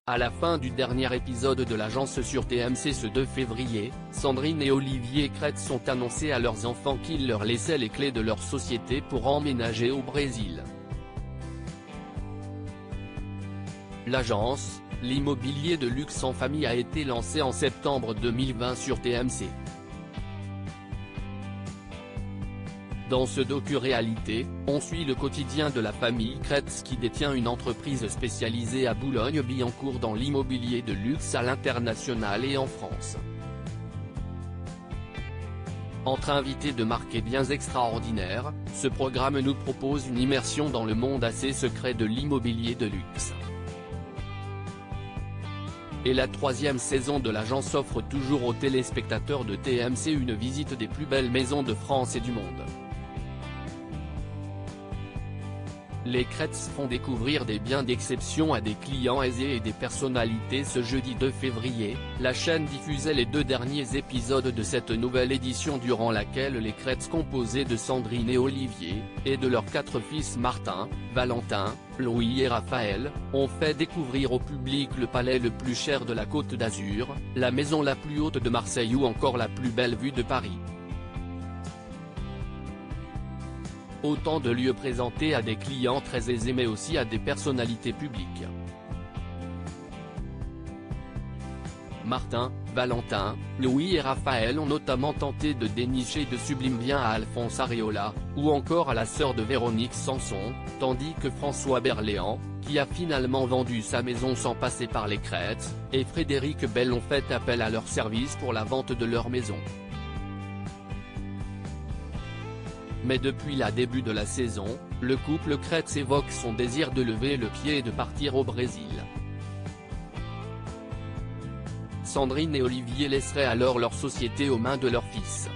À la fin du dernier épisode de l'agence sur TMC ce 2 février, Sandrine et Olivier Kretz ont annoncé à leurs enfants qu'ils leur laissaient les clés de leur société pour emménager au Brésil. L'agence, l'immobilier de luxe en famille a été lancée en septembre 2020 sur TMC. Dans ce docu-réalité, on suit le quotidien de la famille Kretz qui détient une entreprise spécialisée à Boulogne-Billancourt dans l'immobilier de luxe à l'international et en France. Entre invités de marque et biens extraordinaires, ce programme nous propose une immersion dans le monde assez secret de l'immobilier de luxe. Et la troisième saison de l'agence offre toujours aux téléspectateurs de TMC une visite des plus belles maisons de France et du monde. Les Kretz font découvrir des biens d'exception à des clients aisés et des personnalités. Ce jeudi 2 février, la chaîne diffusait les 2 derniers épisodes de cette nouvelle édition durant laquelle les Kretz composés de Sandrine et Olivier, et de leurs 4 fils Martin, Valentin, Louis et Raphaël, ont fait découvrir au public le palais le plus cher de la Côte d'Azur, la maison la plus haute de Marseille ou encore la plus belle vue de Paris. Autant de lieux présentés à des clients très aisés mais aussi à des personnalités publiques. Martin, Valentin, Louis et Raphaël ont notamment tenté de dénicher de sublimes biens à Alphonse Areola, ou encore à la sœur de Véronique Sanson, tandis que François Berléand, qui a finalement vendu sa maison sans passer par les Kretz, et Frédéric Bell ont fait appel à leur service pour la vente de leur maison. Mais depuis le début de la saison, le couple Kretz évoque son désir de lever le pied et de partir au Brésil. Sandrine et Olivier laisseraient alors leur société aux mains de leur fils.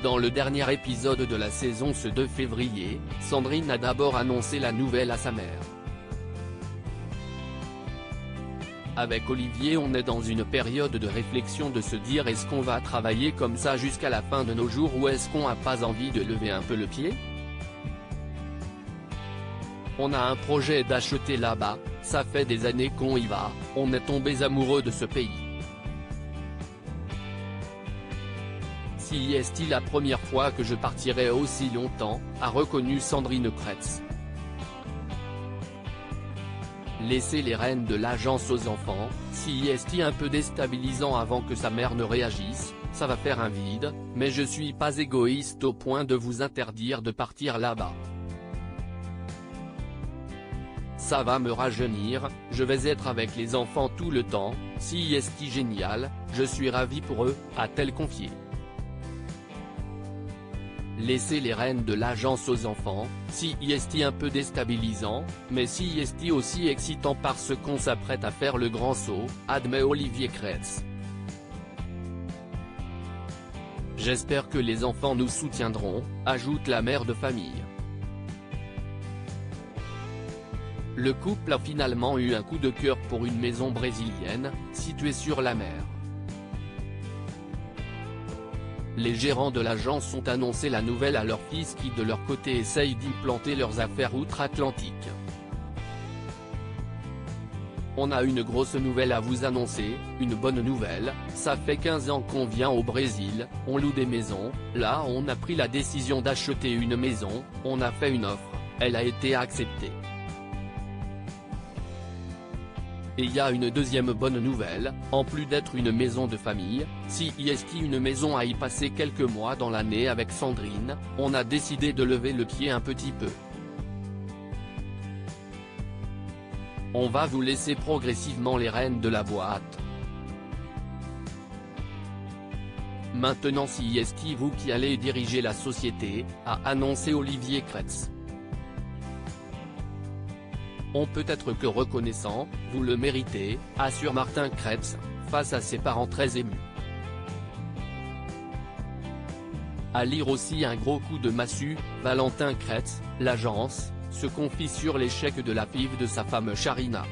Dans le dernier épisode de la saison ce 2 février, Sandrine a d'abord annoncé la nouvelle à sa mère. Avec Olivier on est dans une période de réflexion de se dire est-ce qu'on va travailler comme ça jusqu'à la fin de nos jours ou est-ce qu'on n'a pas envie de lever un peu le pied? On a un projet d'acheter là-bas, ça fait des années qu'on y va, on est tombés amoureux de ce pays. Si est-il la première fois que je partirai aussi longtemps, a reconnu Sandrine Kretz. Laisser les rênes de l'agence aux enfants, si est un peu déstabilisant avant que sa mère ne réagisse, ça va faire un vide, mais je suis pas égoïste au point de vous interdire de partir là-bas. Ça va me rajeunir, je vais être avec les enfants tout le temps, si est génial, je suis ravi pour eux, a-t-elle confié. Laisser les rênes de l'agence aux enfants, si est un peu déstabilisant, mais si est aussi excitant parce qu'on s'apprête à faire le grand saut, admet Olivier Kretz. J'espère que les enfants nous soutiendront, ajoute la mère de famille. Le couple a finalement eu un coup de cœur pour une maison brésilienne, située sur la mer. Les gérants de l'agence ont annoncé la nouvelle à leurs fils qui de leur côté essayent d'implanter leurs affaires outre-Atlantique. On a une grosse nouvelle à vous annoncer, une bonne nouvelle, ça fait 15 ans qu'on vient au Brésil, on loue des maisons, là on a pris la décision d'acheter une maison, on a fait une offre, elle a été acceptée. Et il y a une deuxième bonne nouvelle, en plus d'être une maison de famille, si est une maison à y passer quelques mois dans l'année avec Sandrine, on a décidé de lever le pied un petit peu. On va vous laisser progressivement les rênes de la boîte. Maintenant si est vous qui allez diriger la société, a annoncé Olivier Kretz. On peut être que reconnaissant, vous le méritez, assure Martin Kretz, face à ses parents très émus. À lire aussi un gros coup de massue, Valentin Kretz, l'agence, se confie sur l'échec de la FIV de sa femme Charina.